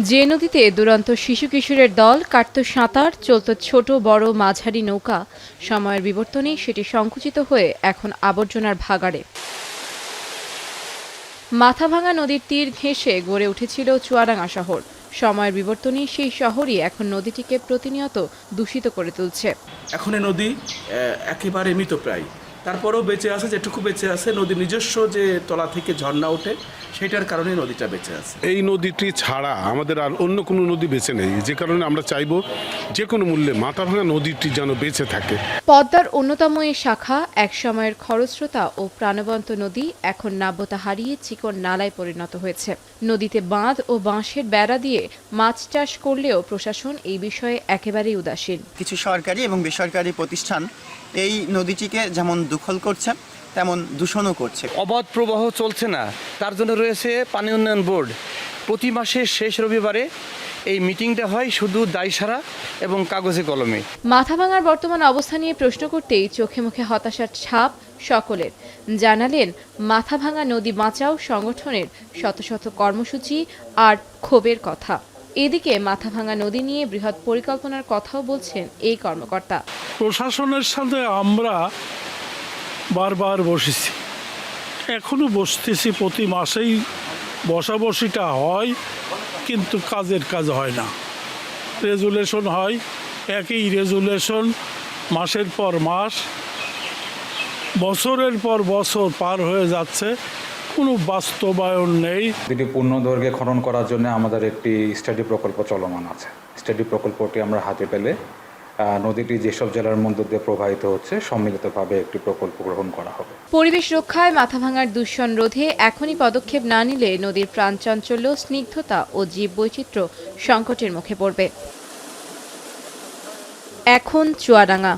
যে নদীতে দুরন্ত শিশু কিশোরের দল কাটত সাঁতার, চলত ছোট বড় মাঝারি নৌকা, সময়ের বিবর্তনে সেটি সংকুচিত হয়ে এখন আবর্জনার ভাগাড়ে। মাথাভাঙা নদীর তীর ঘেঁষে গড়ে উঠেছিল চুয়াডাঙ্গা শহর। সময়ের বিবর্তনে সেই শহরই এখন নদীটিকে প্রতিনিয়ত দূষিত করে তুলছে। এখন এই নদী একেবারে মৃতপ্রায়, তারপরেও বেঁচে আছে, যেটুকু বেঁচে আছে নদীর নিজস্ব যে তলা থেকে ঝর্ণা ওঠে সেটার কারণে নদীটা বেঁচে আছে। এই নদীটি ছাড়া আমাদের আর অন্য কোনো নদী বেঁচে নেই, যে কারণে আমরা চাইব যে কোনো মূল্যে মাথাভাঙা নদীটি যেন বেঁচে থাকে। পদ্মার অন্যতম এই শাখা একসময়ের খরস্রোতা ও প্রাণবন্ত নদী এখন নাব্যতা হারিয়ে চিকন নালায় পরিণত হয়েছে। নদীতে বাঁধ ও বাঁশের বেড়া দিয়ে মাছ চাষ করলেও প্রশাসন এই বিষয়ে একেবারেই উদাসীন। কিছু সরকারি এবং বেসরকারি প্রতিষ্ঠান এই নদীটিকে যেমন দখল করছে তেমন দূষণও করছে। অবাধ প্রবাহ চলছে না, তার জন্য রয়েছে পানি উন্নয়ন বোর্ড। প্রতি মাসের শেষ রবিবারে এই মিটিংটা হয় শুধু দায়সারা এবং কাগজে কলমে। মাথাভাঙার বর্তমান অবস্থা নিয়ে প্রশ্ন করতেই চোখে মুখে হতাশার ছাপ সকলের। জানালেন, মাথাভাঙা নদী বাঁচাও সংগঠনের শত শত কর্মসূচি আর ক্ষোভের কথা। এদিকে মাথাভাঙা নদী নিয়ে বৃহৎ পরিকল্পনার কথাও বলছেন এই কর্মকর্তা। প্রশাসনের সাথে আমরা বারবার বসেছি, এখনো বসতেছি, প্রতি মাসেই বসাবসিটা হয়, কিন্তু কাজের কাজ হয় না। রেজুলেশন হয়, একই রেজুলেশন মাসের পর মাস, বছরের পর বছর পার হয়ে যাচ্ছে, কোনো বাস্তবায়ন নেই। নদীটি পূর্ণ দৈর্ঘ্যে খনন করার জন্য আমাদের একটি স্টাডি প্রকল্প চলমান আছে। স্টাডি প্রকল্পটি আমরা হাতে পেলে নদীটি যেসব জেলার মধ্য দিয়ে প্রবাহিত হচ্ছে সম্মিলিতভাবে একটি প্রকল্প গ্রহণ করা হবে। পরিবেশ রক্ষায় মাথাভাঙার দূষণ রোধে এখনই পদক্ষেপ না নিলে নদীর প্রাণচাঞ্চল্য, স্নিগ্ধতা ও জীববৈচিত্র্য সংকটের মুখে পড়বে। এখন চুয়াডাঙ্গা।